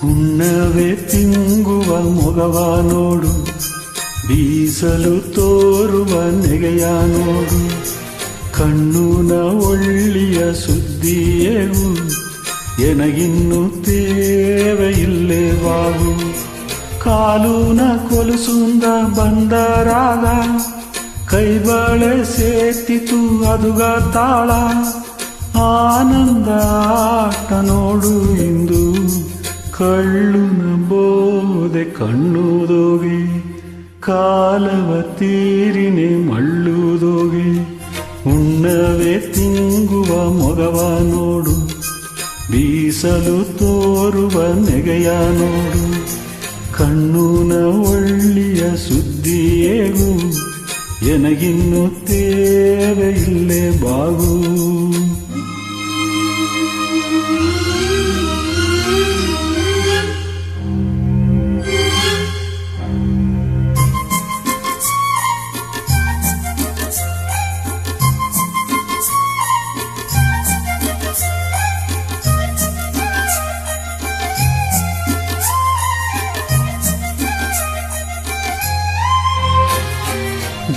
ಹುಣ್ಣವೇ ತಿಂಗುವ ಮೊಗವ ನೋಡು, ಬೀಸಲು ತೋರುವ ನೆಗೆಯ ನೋಡು. ಕಣ್ಣುನ ಒಳ್ಳಿಯ ಸುದ್ದಿಯೇವು, ಎನಗಿನ್ನು ತೇವೆಯಿಲ್ಲೇ ಬಾಗು. ಕಾಲುನ ಕೊಲುಸುಂದ ಬಂದರಾಗ, ಕೈಬಳೆ ಸೇತಿತು ಅದುಗ ತಾಳ. ಆನಂದ ಆಟ ನೋಡು ಇಂದು, ಕಳ್ಳುನ ಬೋದೆ ಕಣ್ಣುದೋಗೆ. ಕಾಲವ ತೀರಿನೆ ಮಳ್ಳುದೋಗೆ. ಹುಣ್ಣವೇ ತಿಂಗುವ ಮೊಗವ ನೋಡು, ಬೀಸಲು ತೋರುವ ನೆಗೆಯ ನೋಡು. ಕಣ್ಣುನ ಒಳ್ಳಿಯ ಸುದ್ದಿಯೇಗು, ಎನಗಿನ್ನು ತೇವೆಯಿಲ್ಲೇ ಬಾಗು.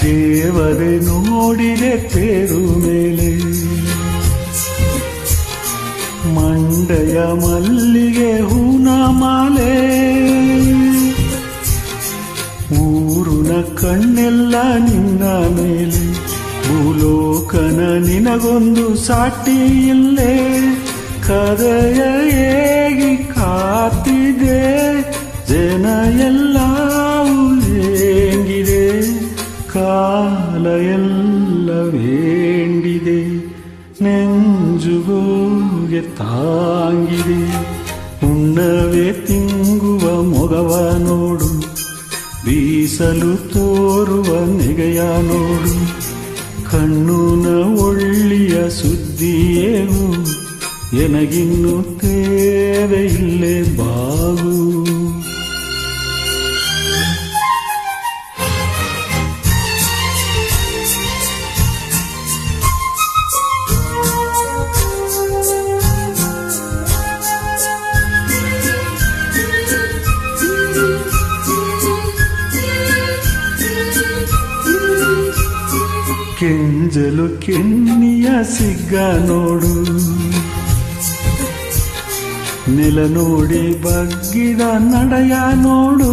ದೇವರೇ ನೋಡಿದೆ ತೇರು ಮೇಲೆ, ಮಂಡೆಯ ಮಲ್ಲಿಗೆ ಹೂನ ಮಾಲೆ. ಊರುನ ಕಣ್ಣೆಲ್ಲ ನಿನ್ನ ಮೇಲೆ, ಭೂಲೋಕನ ನಿನಗೊಂದು ಸಾಟಿ ಇಲ್ಲೇ. ಕದಯ ಹೇಗಿ ಕಾತಿದೆ, ಜನ ಎಲ್ಲ ಹೇಗಿದೆ. ಕಾಲ ಎಲ್ಲ ವೇಂಡಿದೆ, ನೆಂಜುಗೋಗೆ ತಾಂಗಿದೆ. ಹುಣ್ಣವೇ ತಿಂಗುವ ಮೊಗವ ನೋಡು, ಬೀಸಲು ತೋರುವ ನೆಗೆಯ ನೋಡು. ಕಣ್ಣುನ ಒಳ್ಳಿಯ ಸುದ್ದಿಯೇವು, ಎನಗಿನ್ನು ತೇವೆಯಿಲ್ಲೇ ಬಾಗು. ಕೆಂಜಲು ಕೆನ್ನಿಯ ಸಿಗ್ಗ ನೋಡು, ನೆಲ ನೋಡಿ ಬಗ್ಗಿದ ನಡೆಯ ನೋಡು.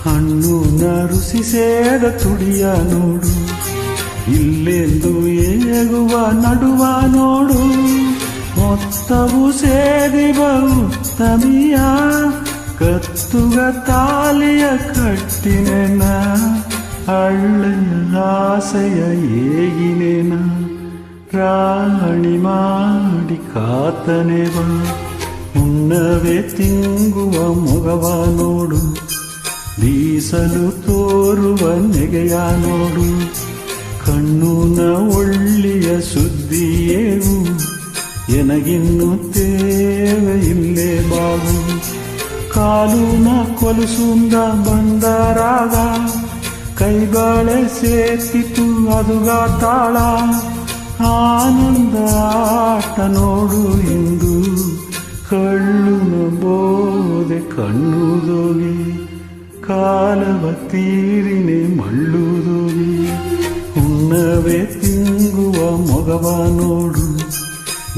ಹಣ್ಣುನ ರುಸಿ ಸೇದ ತುಡಿಯ ನೋಡು, ಇಲ್ಲೆಂದು ಏಗುವ ನಡುವ ನೋಡು. ಮೊತ್ತವು ಸೇದಿ ಬಹುತ್ತಮಿಯ, ಕತ್ತುಗ ತಾಲಿಯ ಕಟ್ಟಿನೆನ. ಹಳ್ಳೆಯ ಆಸೆಯ ಹೇಗಿನೇನ, ರಾಣಿ ಮಾಡಿ ಕಾತನೆ ಬಾ. ಹುಣ್ಣವೇ ತಿಂಗುವ ಮೊಗವ ನೋಡು, ಬೀಸಲು ತೋರುವ ನೆಗೆಯ ನೋಡು. ಕಣ್ಣುನ ಒಳ್ಳಿಯ ಸುದ್ದಿಯೇವು, ಎನಗಿನ್ನು ತೇವೆಯಿಲ್ಲೇ ಬಾಗು. ಕಾಲುನ ಕೊಲುಸುಂದ ಬಂದರಾಗ, ಕೈಬಳೆ ಸೇತಿತು ಅದುಗ ತಾಳ. ಆನಂದ ಆಟ ನೋಡು ಇಂದು, ಕಳ್ಳುನ ಬೋದೆ ಕಣ್ಣುದೋಗೆ. ಕಾಲವ ತೀರಿನೆ ಮಳ್ಳುದೋಗೆ. ಹುಣ್ಣವೇ ತಿಂಗುವ ಮೊಗವ ನೋಡು,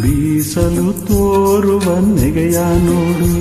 ಬೀಸಲು ತೋರುವ ನೆಗೆಯ ನೋಡು.